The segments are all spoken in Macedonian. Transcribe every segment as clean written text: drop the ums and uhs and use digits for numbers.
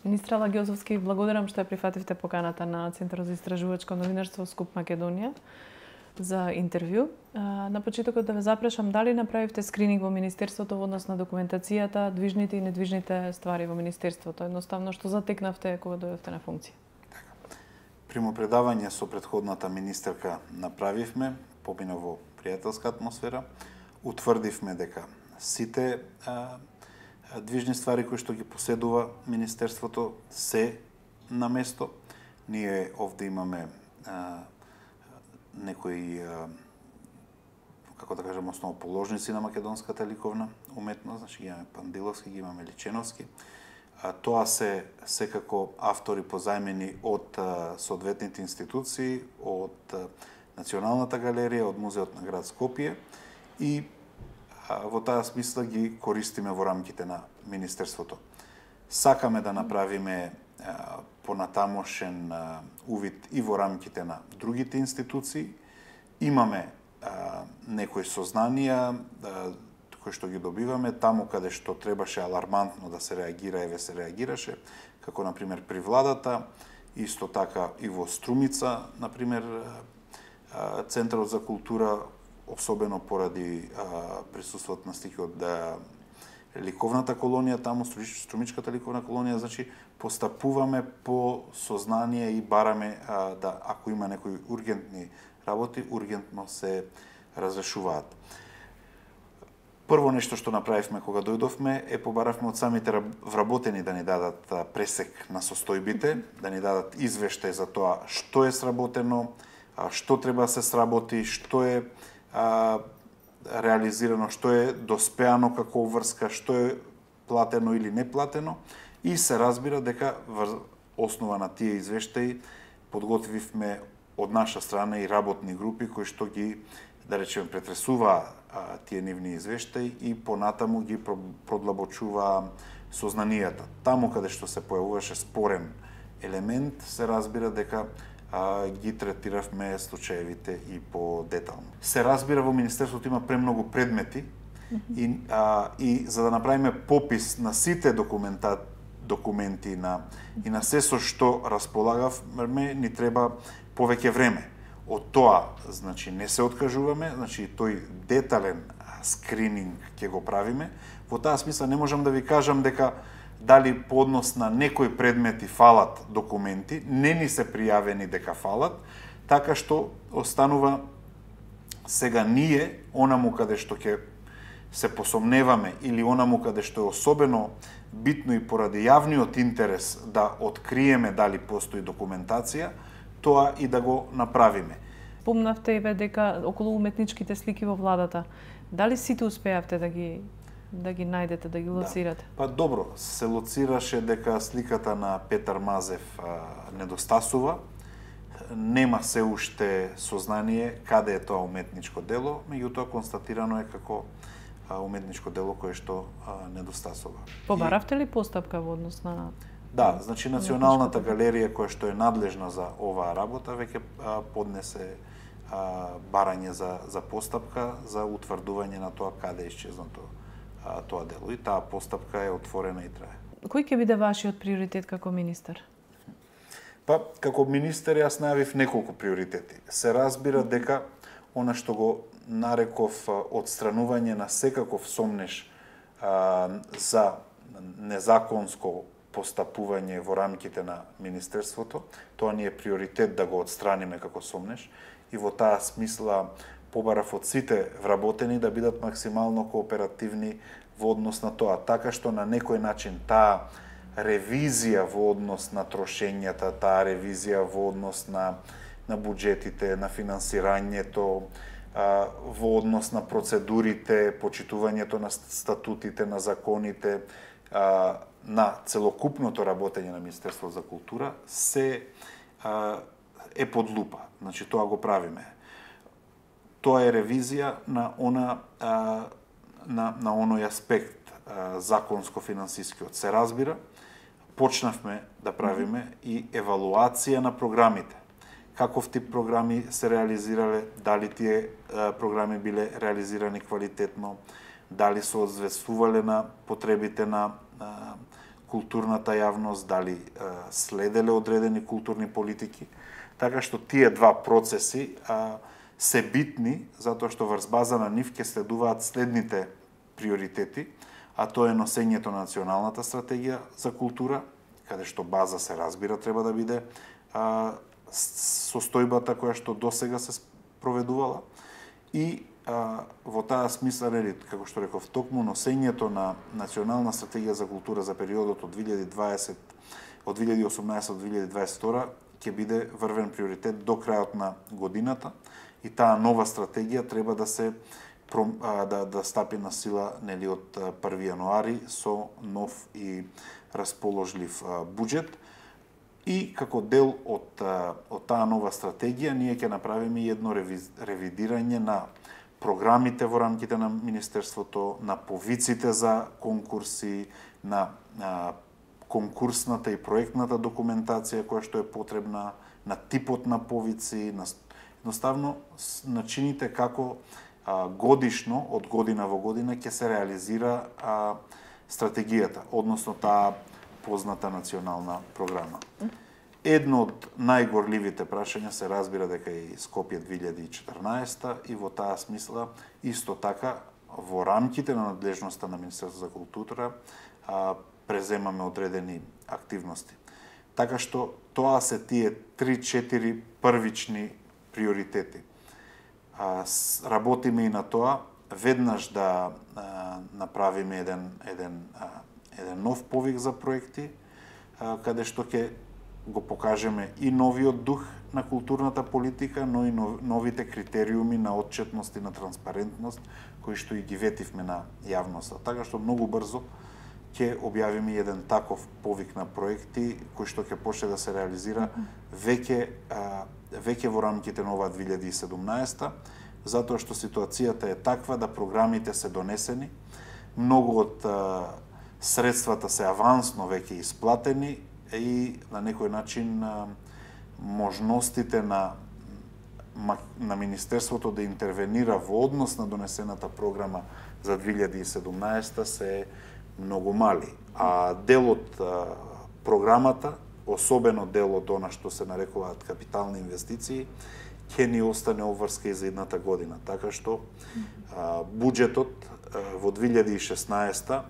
Министра Лагиозовски, благодарам што ја прифативте поканата на Центарот за истражувачко новинарство Скуп Македонија за интервју. На почетокот да ве запрашам дали направивте скрининг во Министерството во однос на документацијата, движните и недвижните ствари во Министерството, едноставно што затекнавте кога дојдовте на функција? Примопредавање со претходната министерка направивме, помина во пријателска атмосфера, утврдивме дека сите движни ствари кои што ги поседува Министерството се на место. Ние овде имаме некои, како да кажем, основоположници на македонската ликовна уметност, значи ги имаме Пандиловски, ги имаме Личеновски. Тоа се секако автори позајмени од соодветните институции, од Националната галерија, од Музеот на град Скопје и во таа смисла ги користиме во рамките на Министерството. Сакаме да направиме понатамошен увид и во рамките на другите институции. Имаме некои сознанија кои што ги добиваме таму каде што требаше алармантно да се реагира, еве се реагираше, како на пример при владата, исто така и во Струмица, на пример Центарот за култура, особено поради присуството на стихи од ликовната колонија, таму Струмичката ликовна колонија, значи постапуваме по сознание и бараме да ако има некои ургентни работи, ургентно се разрешуваат. Прво нешто што направивме кога дојдовме е побаравме од самите вработени да ни дадат пресек на состојбите, да ни дадат извештај за тоа што е сработено, што треба да се сработи, што е реализирано, што е доспеано како врска, што е платено или не платено и се разбира дека врз основа на тие извештаи подготвивме од наша страна и работни групи кои што ги, да речеме, претресуваа тие нивни извештаи и понатаму ги продлабочуваа сознанијата. Таму каде што се појавуваше спорен елемент, се разбира дека ги третиравме случаевите и по-детално. Се разбира, во Министерството има премногу предмети и за да направиме попис на сите документи и на се со што располагавме, ни треба повеќе време. Од тоа, значи, не се откажуваме, значи, тој детален скрининг ќе го правиме. Во таа смисла не можам да ви кажам дека дали по однос на некои предмети фалат документи, не ни се пријавени дека фалат, така што останува сега ние, онаму каде што ќе се посомневаме или онаму каде што е особено битно и поради јавниот интерес да откриеме дали постои документација, тоа и да го направиме. Помнавте и дека околу уметничките слики во владата, дали сите успеавте да ги најдете, да ги лоцирате? Да. Па добро, се лоцираше дека сликата на Петар Мазев недостасува. Нема се уште сознание каде е тоа уметничко дело, меѓутоа констатирано е како уметничко дело кое што недостасува. Побаравте ли постапка во однос на... Да, значи Националната галерија која што е надлежна за оваа работа веќе поднесе барање за постапка за утврдување на тоа каде е исчезнато тоа дело и таа постапка е отворена и трае. Кој ќе биде вашиот приоритет како министер? Па, како министер јас најавив неколку приоритети. Се разбира дека она што го нареков отстранување на секаков сомнеш за незаконско постапување во рамките на Министерството, тоа ни е приоритет да го отстраниме како сомнеш и во таа смисла побарав од сите вработени да бидат максимално кооперативни во однос на тоа, така што на некој начин таа ревизија во однос на трошењата, таа ревизија во однос на буџетите, на финансирањето, во однос на процедурите, почитувањето на статутите, на законите, на целокупното работење на Министерството за култура се е под лупа. Значи тоа го правиме. Тоа е ревизија на оној аспект законско-финансискиот. Се разбира, почнавме да правиме и евалуација на програмите. Каков тип програми се реализирале, дали тие програми биле реализирани квалитетно, дали се одзвестувале на потребите на културната јавност, дали следеле одредени културни политики. Така што тие два процеси се битни, затоа што врз база на нив ќе следуваат следните приоритети, а тоа е носењето на националната стратегија за култура, каде што база се разбира треба да биде состојбата која што досега се проведувала и во таа смисла, како што реков, токму носењето на национална стратегија за култура за периодот од 2018 до 2022 ќе биде врвен приоритет до крајот на годината и таа нова стратегија треба да се да стапи на сила нели од 1 јануари со нов и расположлив буџет. И како дел од таа нова стратегија ние ќе направиме едно ревидирање на програмите во рамките на Министерството, на повиците за конкурси, на конкурсната и проектната документација која што е потребна, на типот на повици, едноставно начините како годишно, од година во година, ќе се реализира стратегијата, односно таа позната национална програма. Едно од најгорливите прашања се разбира дека и Скопје 2014 и во таа смисла исто така во рамките на надлежноста на Министерството за култура преземаме одредени активности. Така што тоа се тие 3-4 првични приоритети. Работиме и на тоа веднаш да направиме еден нов повик за проекти, каде што ќе го покажеме и новиот дух на културната политика, но и новите критериуми на отчетност и на транспарентност, кои што и ги ветивме на јавноста. Така што многу брзо ќе објавиме еден таков повик на проекти, кој што ќе почне да се реализира веќе во рамките на оваа 2017, затоа што ситуацијата е таква да програмите се донесени, многу од средствата се авансно веќе исплатени и на некој начин можностите на Министерството да интервенира во однос на донесената програма за 2017 се многу мали. А дел од програмата, особено дел од она што се нарекуваат капитални инвестиции, ќе ни остане обврска и за едната година. Така што буџетот во 2016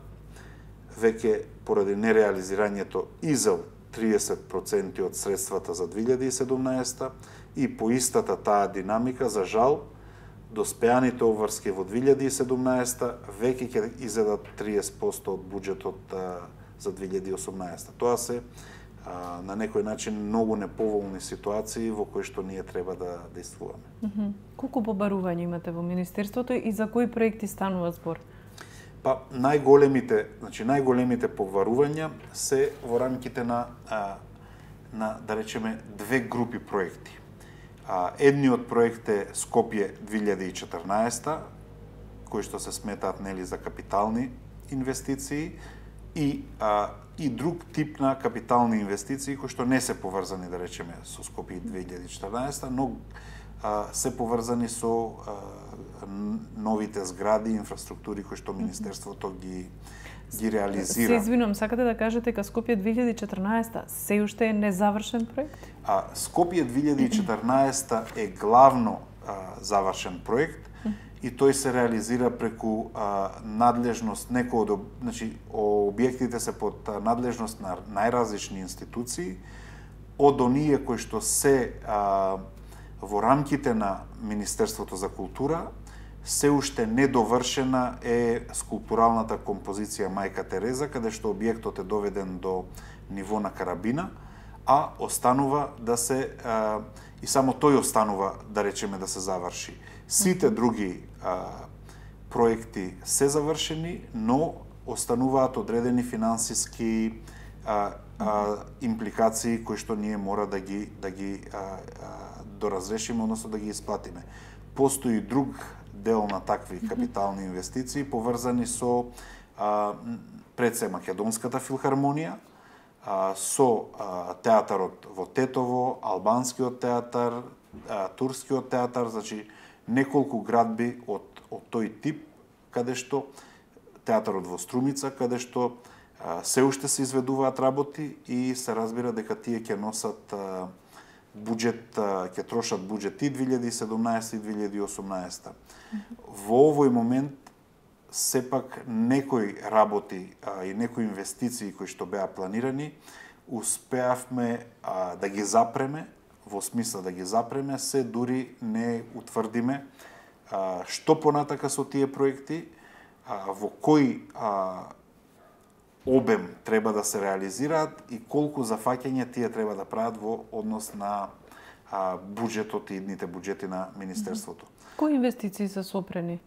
веќе поради нереализирањето изел 30% од средствата за 2017 и по истата таа динамика, за жал, доспеаните обврски во 2017 веќе ќе изедат 30% од буџетот за 2018. Тоа се на некој начин многу неповолни ситуации во кои што ние треба да действуваме. Колку побарувања имате во Министерството и за кои проекти станува збор? Па најголемите побарувања се во рамките на да речеме две групи проекти. Едниот проект е Скопје 2014, кои што се сметаат нели за капитални инвестиции и друг тип на капитални инвестиции кои што не се поврзани да речеме со Скопје 2014, но се поврзани со новите згради и инфраструктури кои што Министерството ги реализира. Се извинувам, сакате да кажете дека Скопје 2014 се уште е незавршен проект? Скопје 2014 е главно завршен проект и тој се реализира преку надлежност значи објектите се под надлежност на најразлични институции, од оние кои што се во рамките на Министерството за култура, се уште недовршена е скулптуралната композиција Мајка Тереза, каде што објектот е доведен до ниво на карабина, а останува да се и само тој останува да речеме да се заврши. Сите други проекти се завршени, но остануваат одредени финансиски импликации кои што ние мора да ги доразрешиме, односно да ги исплатиме. Постои друг дел на такви капитални инвестиции поврзани со пред се Македонската филхармонија, со театарот во Тетово, албанскиот театар, турскиот театар, значи неколку градби од тој тип, каде што театарот во Струмица, каде што Се уште се изведуваат работи и се разбира дека тие ќе носат буџет, ќе трошат буџет и 2017 и 2018. Во овој момент сепак некои работи и некои инвестиции кои што беа планирани, успеавме да ги запреме, во смисла да ги запреме, се дури не утврдиме што понатака со тие проекти, во кој обем треба да се реализираат и колку зафаќање тие треба да прават во однос на буџетот и идните буџети на Министерството. Кои инвестиции се сопрени?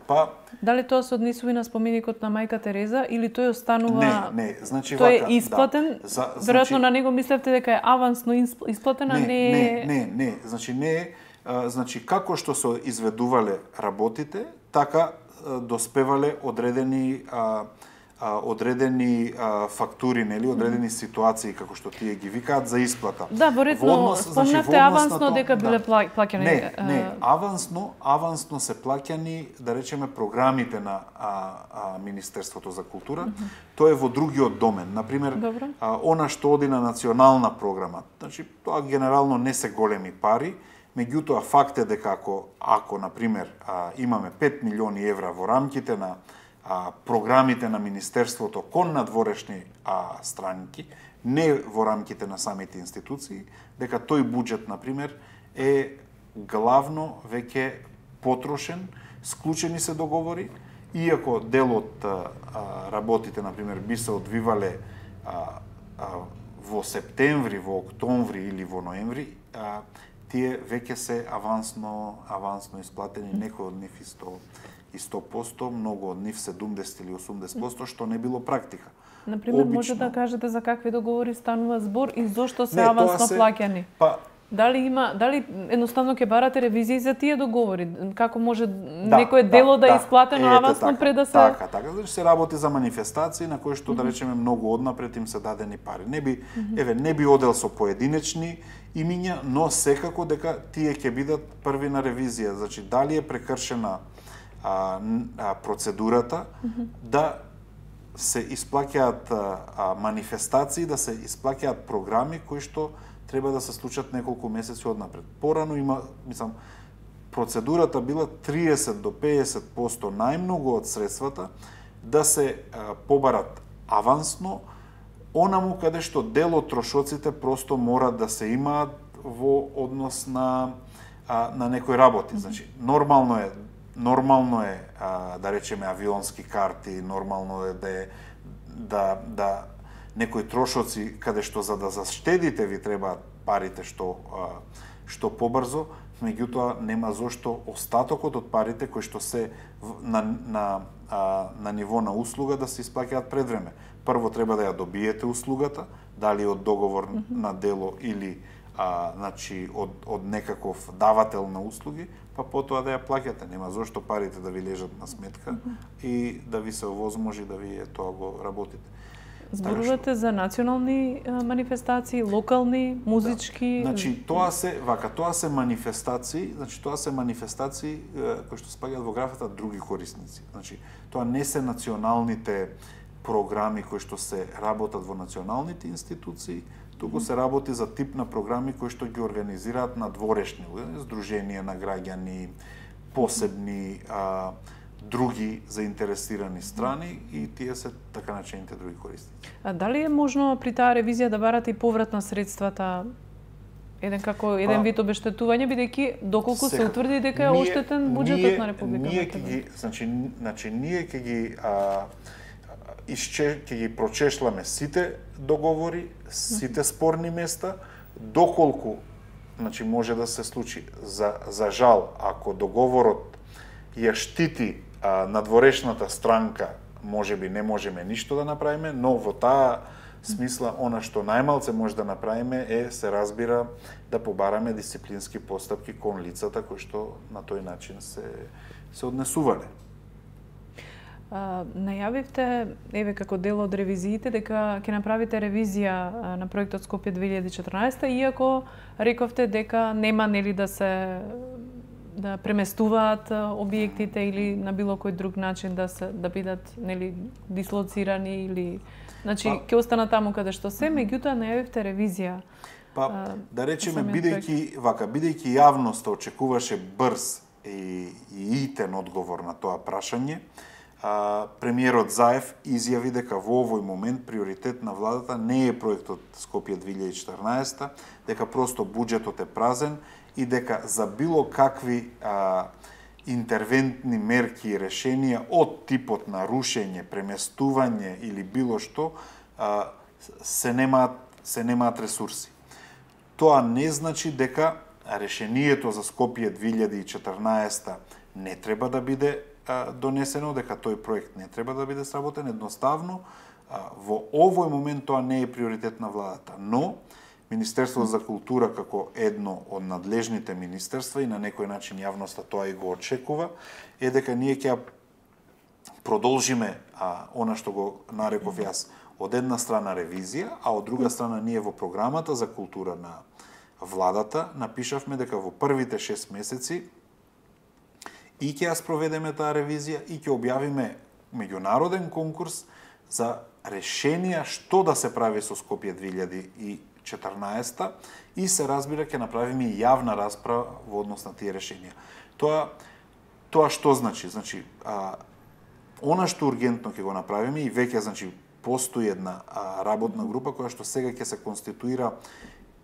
Па, дали тоа се однесува и на споменикот на мајка Тереза или тој останува? Не, значи тој вака, е исплатен? Да. Веројатно на него мислевте дека е авансно исплатен, а не, значи не е, значи како што се изведувале работите, така доспевале одредени фактури, нели, одредени ситуации како што тие ги викаат за исплата. Да, веројатно спомнавте авансно дека биле плаќани. Не, авансно се плаќани, да речеме, програмите на Министерството за култура. Тоа е во другиот домен. Например, она што оди на национална програма. Значи, тоа генерално не се големи пари, меѓутоа факт е дека ако например, имаме 5 милиони евра во рамките на програмите на Министерството кон надворешни странки, не во рамките на самите институции, дека тој буџет, например, е главно веќе потрошен, склучени се договори, иако дел од работите, например, би се одвивале во септември, во октомври или во ноември, тие веќе се авансно исплатени, некои од нив и 100%, многу од нив 70 или 80%, што не било практика. Например, може да кажете за какви договори станува збор и зошто се авансно плаќани? Дали едноставно ќе барате ревизии за тие договори? Како може некое дело да е исплатено авансно пред да се... Така, значи се работи за манифестации на кои што, да речеме, многу однапред им се дадени пари. Не би одел со поединечни имиња, но секако дека тие ќе бидат први на ревизија. Значи, дали е прекршена процедурата да се исплаќаат манифестации, да се исплаќаат програми кои што треба да се случат неколку месеци однапред. Порано процедурата била 30 до 50% најмногу од средствата да се побарат авансно, онаму каде што дел од трошоците просто мора да се имаат во однос на некои работи. Значи, нормално е да речеме авионски карти, нормално е да некои трошоци каде што за да заштедите ви требаат парите што побрзо, меѓутоа нема зошто остатокот од парите кои што се на ниво на услуга да се исплаќаат пред време. Прво треба да ја добиете услугата, дали од договор на дело или значи од некаков давател на услуги, па потоа да ја плаќате. Нема зошто парите да ви лежат на сметка и да ви се овозможи да вие тоа го работите. Зборувате за национални манифестации, локални, музички? Значи, тоа се манифестации, кои што спаѓаат во графата други корисници. Значи, тоа не се националните програми кои што се работат во националните институции, туку се работи за тип на програми кои што ги организираат надворешни здруженија на граѓани, посебни други заинтересирани страни и тие се така начините други корисници. А дали е можно при таа ревизија да барате и поврат на средствата? Еден вид обештетување, бидејќи доколку се утврди дека е оштетен буџетот на Република Македонија. Ние ќе ги прочешламе сите договори, сите спорни места, доколку може да се случи. За жал, ако договорот ја штити надворешната странка, можеби не можеме ништо да направиме, но во таа смисла, она што најмалце може да направиме е, се разбира, да побараме дисциплински постапки кон лицата кои што на тој начин се однесувале. Најавивте, како дел од ревизиите, дека ќе направите ревизија на проектот Скопје 2014, иако рековте дека нема да се да преместуваат објектите или на било кој друг начин да бидат нели дислоцирани или значи ќе останат таму каде што се, меѓутоа најавивте ревизија. Да речеме бидејќи јавноста очекуваше брз и итен одговор на тоа прашање, премиерот Заев изјави дека во овој момент приоритет на владата не е проектот Скопје 2014, дека просто буџетот е празен и дека за било какви интервентни мерки и решенија од типот на рушење, преместување или било што се немаат ресурси. Тоа не значи дека решението за Скопје 2014 не треба да биде донесено, дека тој проект не треба да биде сработен. Едноставно, во овој момент тоа не е приоритет на владата, но Министерството за култура како едно од надлежните министерства и на некој начин јавноста тоа и го очекува, е дека ние ќе продолжиме она што го нареков јас од една страна ревизија, а од друга страна ние во програмата за култура на владата напишавме дека во првите 6 месеци и ќе ја спроведеме таа ревизија и ќе објавиме меѓународен конкурс за решенија што да се прави со Скопје 2014 и се разбира ќе направиме и јавна расправа во однос на тие решенија. Тоа што значи? Значи, она што ургентно ќе го направиме и веќе постои една работна група која што сега ќе се конституира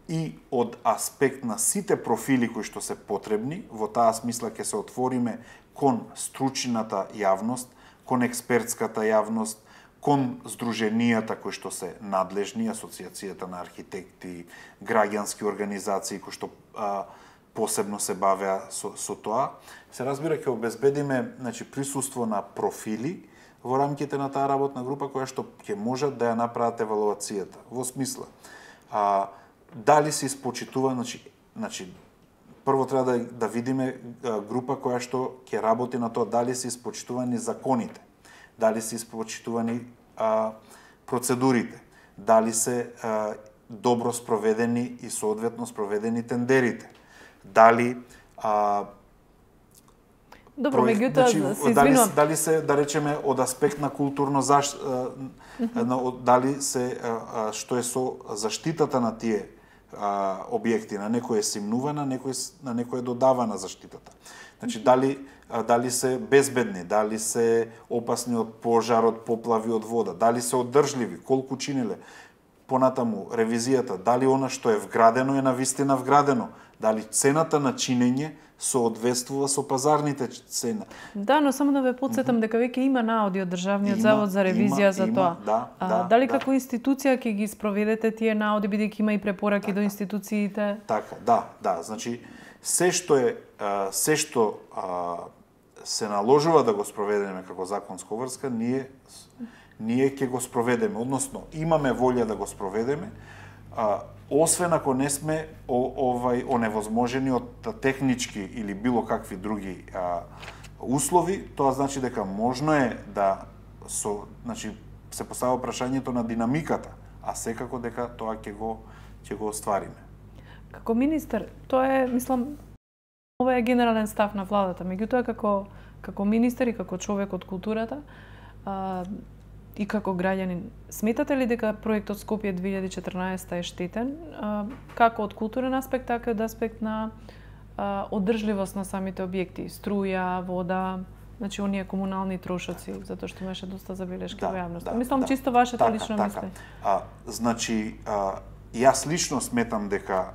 и од аспект на сите профили кои што се потребни, во таа смисла ќе се отвориме кон стручната јавност, кон експертската јавност, кон здруженијата кои што се надлежни, Асоциацијата на архитекти, граѓански организации кои што посебно се бавеа со тоа. Се разбира ќе обезбедиме присуство на профили во рамките на таа работна група која што ќе можат да ја направат евалуацијата. Во смисла, дали се испочитува, прво треба да видиме група која што ќе работи на тоа дали се испочитувани законите, дали се испочитувани процедурите, дали се добро спроведени и соодветно спроведени тендерите, дали добро, меѓутоа се извинувам. Дали се, да речеме, од аспект на културно дали се што е со заштитата на тие објекти, на некој е симнувана, на некој е додавана заштитата. Значи, дали се безбедни, дали се опасни од пожар, од поплави, од вода, дали се одржливи, колку чиниле. Понатаму, ревизијата, дали она што е вградено е навистина вградено, дали цената на чинење соодветствува со пазарните цена. Да, но само да ве потсетам дека веќе има наоди од Државниот завод за ревизија за тоа. Дали како институција ќе ги спроведете тие наоди, бидејќи има и препораки до институциите? Така, да. Значи, се што се наложува да го спроведеме како законска врска, ние ќе го спроведеме, односно имаме волја да го спроведеме, освен ако не сме оневозможени од технички или било какви други услови, тоа значи дека можно е да се поставува прашањето на динамиката, а секако дека тоа ќе го оствариме. Како министер, тоа е, мислам, ова е генерален став на владата, меѓутоа како министер и како човек од културата и како граѓанин, сметате ли дека проектот Скопје 2014 е штетен, како од културен аспект, така и од аспект на одржливост на самите објекти, струја, вода, значи оние комунални трошоци, затоа што имаше доста забелешки во јавноста. Мислам чисто вашето лично мислење. Значи, јас лично сметам дека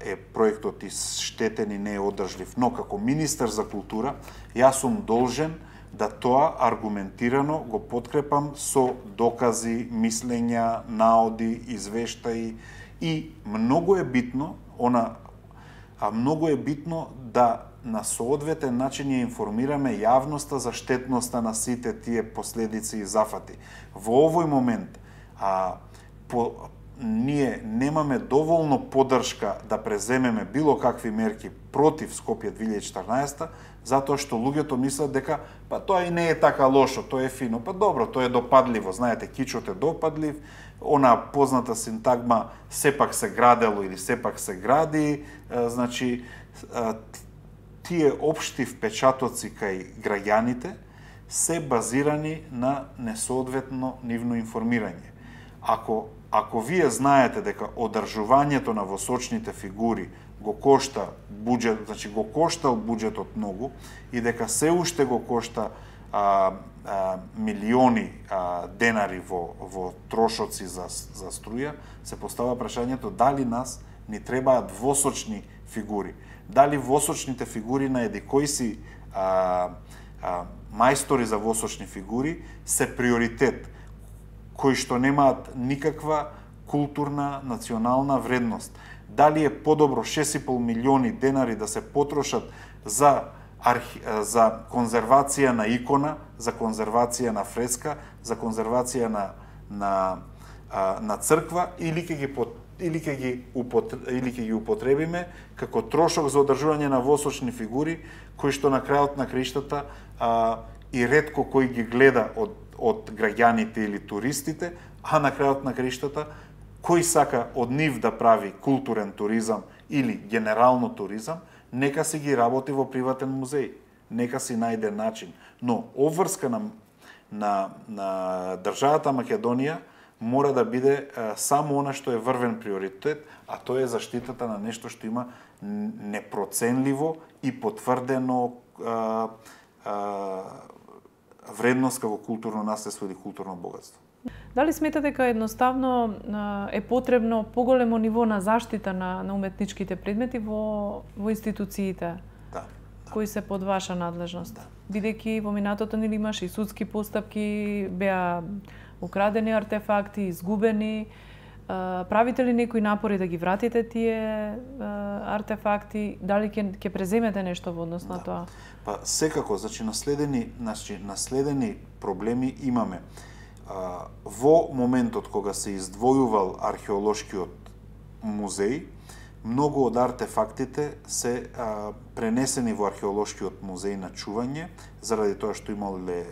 е проектот штетен и не е одржлив, но како министер за култура, јас сум должен да тоа аргументирано го подкрепам со докази, мислења, наоди, извештаи и многу е битно да на соодветен начин ја информираме јавноста за штетноста на сите тие последици и зафати. Во овој момент ние немаме доволно поддршка да преземеме било какви мерки против Скопје 2014, затоа што луѓето мислат дека тоа и не е така лошо, тоа е фино, добро, тоа е допадливо, знаете, кичот е допадлив, она позната синтагма сепак се градело или сепак се гради, значи тие општи впечатоци кај граѓаните се базирани на несоодветно нивно информирање. Ако вие знаете дека одржувањето на восочните фигури го кошта буџет, значи го коштал буџетот многу и дека се уште го кошта милиони денари во трошоци за струја, се постава прашањето дали нас ни требаат восочни фигури. Дали восочните фигури на кои си мајстори за восочни фигури се приоритет, кои што немаат никаква културна, национална вредност. Дали е подобро 6,5 милиони денари да се потрошат за конзервација на икона, за конзервација на фреска, за конзервација на црква, или ќе ги употребиме како трошок за одржување на восочни фигури, кои што на крајот на краиштата и ретко кој ги гледа од граѓаните или туристите, а на крајот на краиштата кој сака од нив да прави културен туризам или генерално туризам, нека си ги работи во приватен музеј, нека си најде начин. Но обврска на државата Македонија мора да биде само она што е врвен приоритет, а тоа е заштитата на нешто што има непроценливо и потврдено вредност како културно наследство или културно богатство. Дали сметате дека едноставно е потребно поголемо ниво на заштита на уметничките предмети во институциите? Да. Кои се под ваша надлежност? Да. Бидејќи во минатото нели имаше и судски постапки, беа украдени артефакти, изгубени. Правите ли некои напори да ги вратите тие артефакти? Дали ќе преземете нешто во однос на тоа? Па секако, наследени проблеми имаме. Во моментот кога се издвојувал археолошкиот музеј, многу од артефактите се пренесени во археолошкиот музеј на чување, заради тоа што имале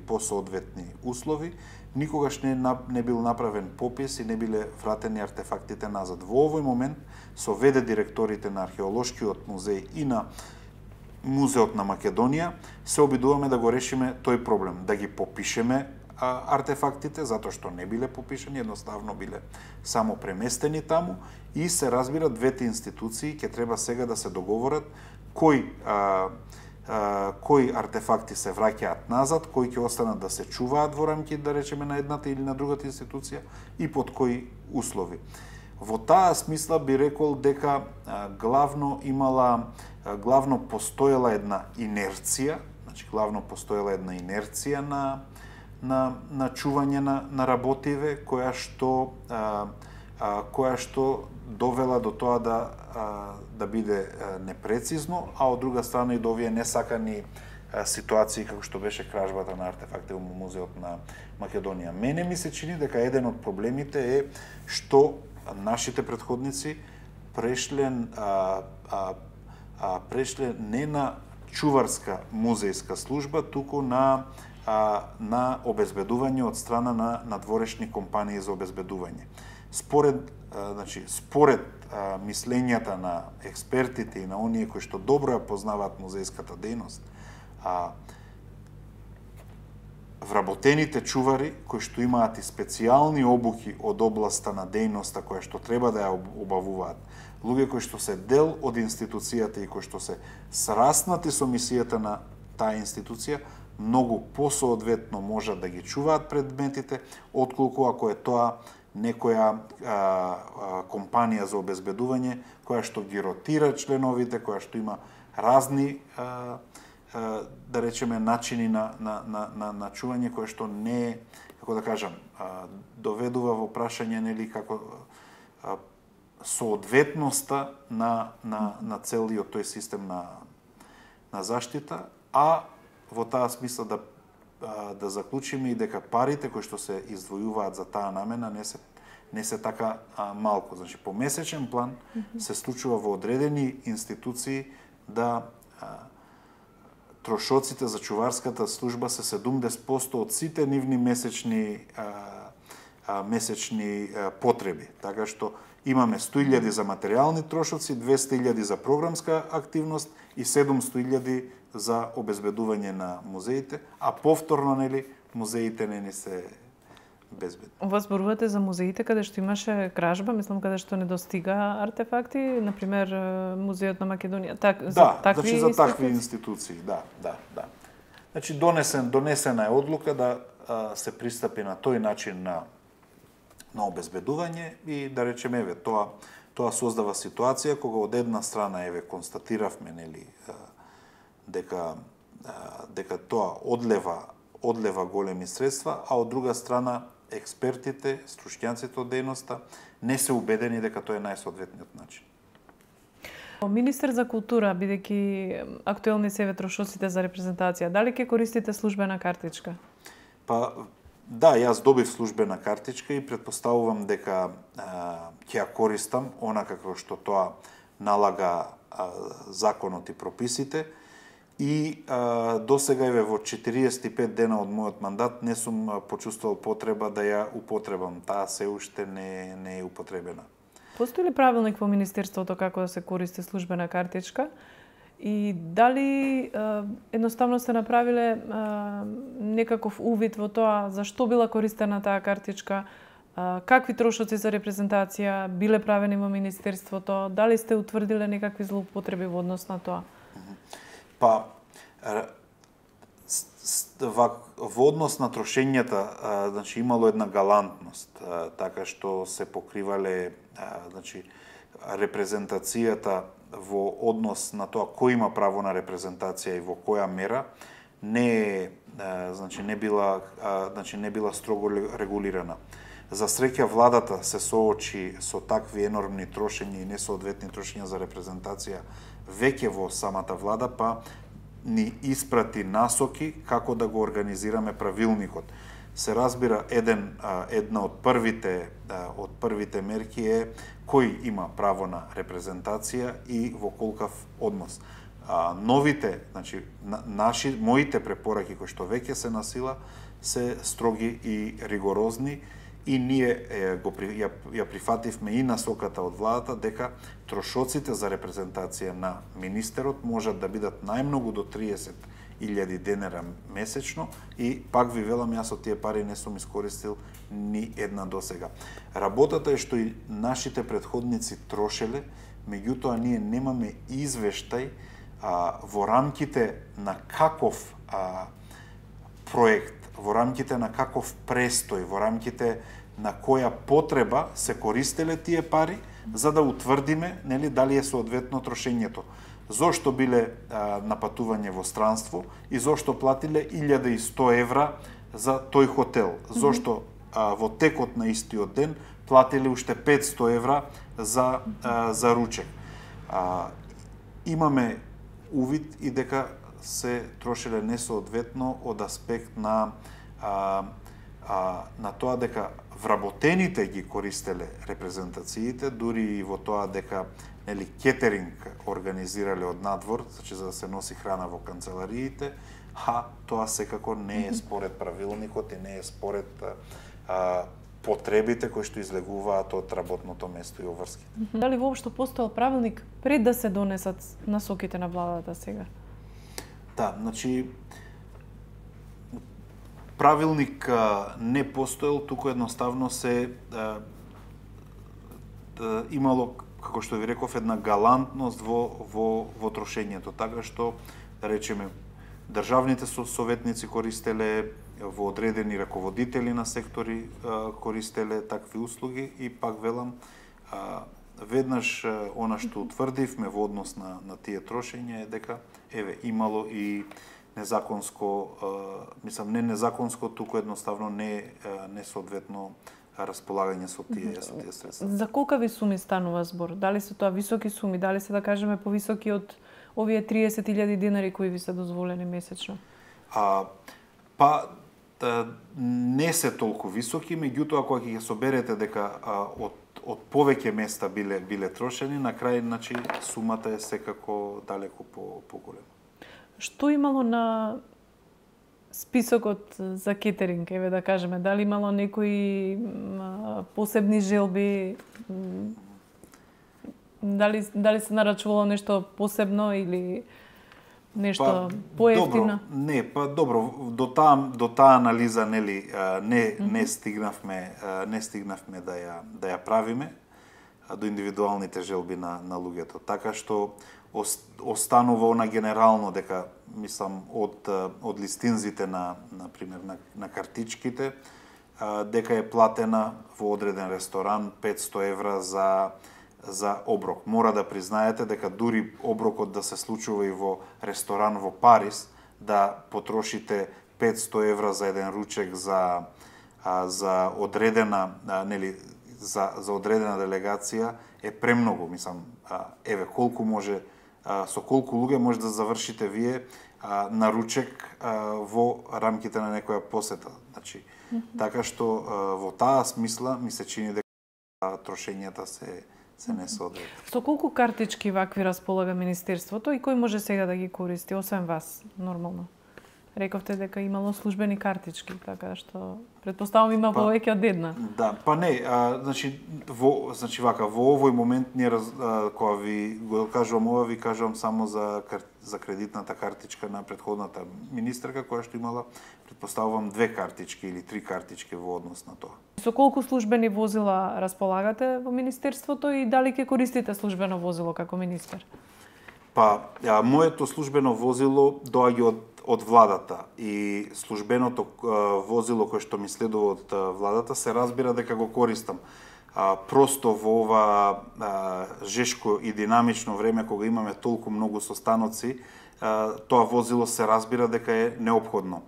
посоодветни услови, никогаш не бил направен попис и не биле вратени артефактите назад. Во овој момент, со ВД директорите на археолошкиот музеј и на Музеот на Македонија, се обидуваме да го решиме тој проблем, да ги попишеме артефактите, затоа што не биле попишани, едноставно биле само преместени таму, и се разбира двете институции ќе треба сега да се договорат кои артефакти се враќаат назад, кои ќе останат да се чуваат во рамки, да речеме, на едната или на другата институција и под кои услови. Во таа смисла би рекол дека главно постоела една инерција, на чување на работиве, која што довела до тоа да биде непрецизно, а од друга страна и до овие несакани ситуации како што беше кражбата на артефакти во Музеот на Македонија. Мене ми се чини дека еден од проблемите е што нашите претходници прешле не на чуварска музејска служба, туку на обезбедување од страна на надворешни компании за обезбедување. Според мислењата на експертите и на оние кои што добро ја познаваат музејската дејност, вработените чувари кои што имаат и специјални обуки од областа на дејноста која што треба да ја обавуваат, луѓе кои што се дел од институцијата и кои што се сраснати со мисијата на таа институција, многу посоодветно можат да ги чуваат предметите, отколку ако е тоа некоја компанија за обезбедување која што ги ротира членовите, која што има разни да речеме начини на чување, која што не, како да кажам, доведува во прашање нели како соодветноста на целиот тој систем на заштита, а во таа смисла да заклучиме и дека парите кои што се издвојуваат за таа намена не се така малку. Значи, по месечен план се случува во одредени институции да трошоците за чуварската служба се 70% од сите нивни месечни потреби. Така што Имаме 100.000 за материјални трошоци, 200.000 за програмска активност и 700.000 за обезбедување на музеите, а повторно, нели, музеите не ни се безбедни. Ова зборувате за музеите каде што имаше кражба, мислам каде што не достига артефакти, например Музеот на Македонија. За такви институции, да. Значи донесена е одлука да се пристапи на тој начин на обезбедување и да речеме тоа создава ситуација кога од една страна констатиравме, нели, дека тоа одлева големи средства, а од друга страна експертите, стручњаците од дејноста не се убедени дека тоа е најсоодветниот начин. Министер за култура, бидејќи актуелни се трошоците за репрезентација, дали ќе користите службена картичка? Па да, јас добив службена картичка и претпоставувам дека ќе ја користам онака како што тоа налага законот и прописите. И до сега во 45 дена од мојот мандат не сум почувствувал потреба да ја употребам. Таа се уште не е употребена. Постои ли правилник во Министерството како да се користи службена картичка? И дали едноставно сте направиле некаков увид во тоа зашто била користена таа картичка, какви трошоци за репрезентација биле правени во Министерството, дали сте утврдиле некакви злоупотреби во однос на тоа? Па, во однос на трошењата, значи, имало една галантност, така што се покривале, значи, репрезентацијата во однос на тоа кој има право на репрезентација и во која мера, не била строго регулирана. За среќа, владата се соочи со такви енормни трошења и несоодветни трошења за репрезентација веќе во самата влада, па ни испрати насоки како да го организираме правилникот. Се разбира, една од првите мерки е кој има право на репрезентација и во колкав однос. Новите, значи, моите препораки кои што веќе се на сила, се строги и ригорозни, и ние ја прифативме и насоката од владата дека трошоците за репрезентација на министерот можат да бидат најмногу до 30.000 денара месечно, и пак ви велам, јас од тие пари не сум искористил ни една досега. Работата е што и нашите претходници трошеле, меѓутоа ние немаме извештај во рамките на каков проект, во рамките на каков престој, во рамките на која потреба се користеле тие пари, за да утврдиме, нели, дали е соодветно трошењето. Зошто биле напатување во странство и зошто платиле 1100 евра за тој хотел. Зошто во текот на истиот ден платиле уште 500 евра за ручек. Имаме увид и дека се трошеле несоодветно од аспект на тоа дека вработените ги користеле репрезентациите, дури и во тоа дека, нели, кетеринг организирале од надвор, значи за да се носи храна во канцелариите, тоа секако не е според правилникот и не е според потребите кои што излегуваат од работното место и обврските. Дали воопшто постоел правилник пред да се донесат насоките на владата сега? Да, значи правилник не постоел, туку едноставно се имало, како што ви реков, една галантност во трошењето, така што, да речеме, државните советници користеле, во одредени раководители на сектори користеле такви услуги, и пак велам, веднаш она што утврдивме во однос на тие трошења е дека имало и незаконско, мислам, не незаконско, туку едноставно не соодветно располагање со тие средства. За колкави суми станува збор? Дали се тоа високи суми, дали се, да кажеме, повисоки од овие 30.000 динари кои ви се дозволени месечно? Па не се толку високи, меѓутоа кога ќе соберете дека од повеќе места биле трошени, на крај, значи, сумата е секако далеку поголема. Што имало на списокот за кетеринг, да кажеме, дали имало некои посебни желби? Дали се нарачувало нешто посебно или нешто поевтино? Добро, не, добро, до таа анализа нели не стигнавме да ја правиме до индивидуалните желби на луѓето. Така што останува она генерално дека мислам од листинзите на пример на картичките дека е платена во одреден ресторан 500 евра за оброк. Мора да признаете дека дури оброкот да се случува и во ресторан во Париз, да потрошите 500 евра за еден ручек за одредена за одредена делегација е премногу, мислам, еве колку може со колку луѓе може да завршите вие на ручек во рамките на некоја посета. Значи, така што во таа смисла ми се чини дека трошењата се не соодветни. Со колку картички вакви располага Министерството и кој може сега да ги користи, освен вас, нормално? Рековте дека имало службени картички, така што претпоставам има повеќе од една. Да, не, значи во овој момент ние кога ви го кажувам ова, ви кажувам само за кредитната картичка на претходната министерка која што имала, претпоставувам 2 картички или 3 картички во однос на тоа. Со колку службени возила располагате во Министерството и дали ќе користите службено возило како министер? Моето службено возило доаѓа од владата и службеното возило кое што ми следува од владата се разбира дека го користам. Просто во ова жешко и динамично време кога имаме толку многу состаноци, тоа возило се разбира дека е неопходно.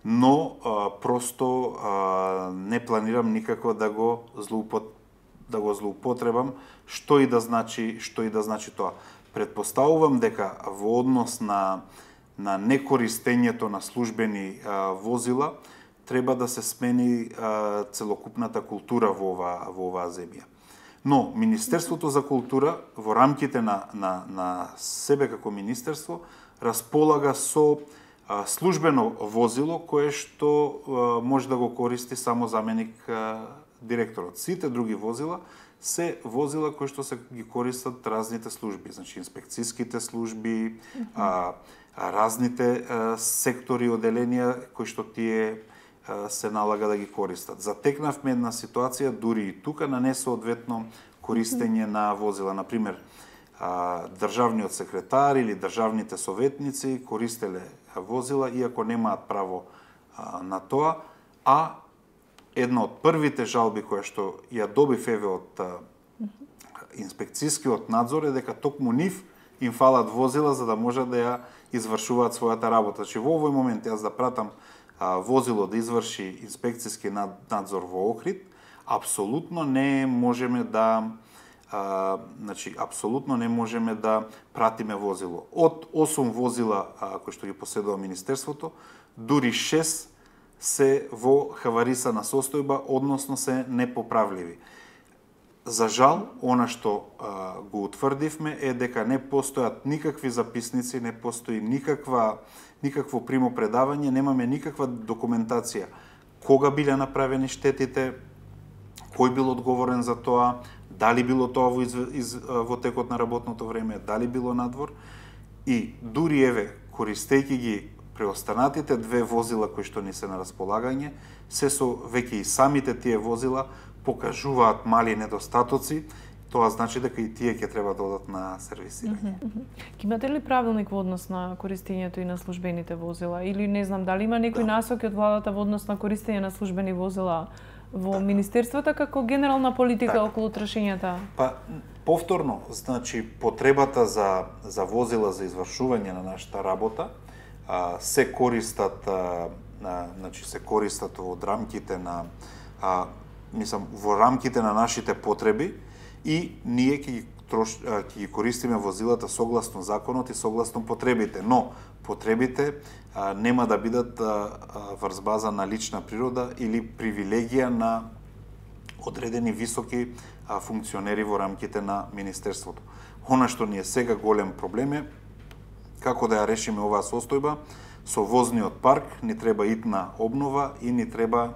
Но просто не планирам никако да го злоупотребам, што и да значи тоа. Предпоставувам дека во однос на некористењето на службени возила треба да се смени целокупната култура во оваа земја. Но Министерството за култура во рамките на себе како министерство располага со службено возило кое што може да го користи само заменик директорот. Сите други возила се возила кои што се ги користат разните служби, значи инспекцијските служби, разните сектори и оделенија кои што тие се налага да ги користат. Затекнавме една ситуација дури и тука на несоодветно користење на возила. Например, државниот секретар или државните советници користеле возила иако немаат право на тоа, една од првите жалби која што ја добив еве од инспекцијскиот надзор е дека токму нив им фалат возила за да можат да ја извршуваат својата работа. Значи во овој момент јас да пратам возило да изврши инспекцијски надзор во Охрид, апсолутно не можеме да пратиме возило. Од 8 возила кои што ги поседува Министерството, дури 6 се во хаварисана состојба, односно се непоправливи. За жал, она што го утврдивме е дека не постојат никакви записници, не постои никакво примопредавање, немаме никаква документација кога биле направени штетите, кој бил одговорен за тоа, дали било тоа во текот на работното време, дали било надвор. И дури еве, користејќи ги преостанатите 2 возила кои што ни се на располагање, се со веќе и самите тие возила покажуваат мали недостатоци, тоа значи дека и тие ќе треба да одат на сервисирање. Ќе имате ли правилник во однос на користењето и на службените возила? Или не знам, дали има некои насоки од владата во однос на користење на службени возила во Министерството како генерална политика околу трошењата? Повторно, значи потребата за возила за извршување на нашата работа се користат од рамките на во рамките на нашите потреби и ние ќе ги користиме возилата согласно законот и согласно потребите, но потребите нема да бидат врз база на лична природа или привилегија на одредени високи функционери во рамките на Министерството. Она што ни е сега голем проблем е како да ја решиме оваа состојба. Со возниот парк ни треба итна обнова и ни треба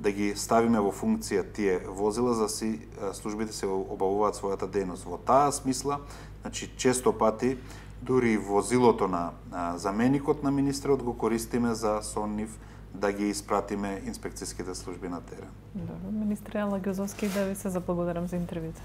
да ги ставиме во функција тие возила за си службите се обавуваат својата дејност. Во таа смисла, значи често пати дури возилото на заменикот на министерот го користиме за со нив да ги испратиме инспекцијските служби на терен. Добро, министре Ала Ѓозовски, да ви се заблагодарам за интервјуто.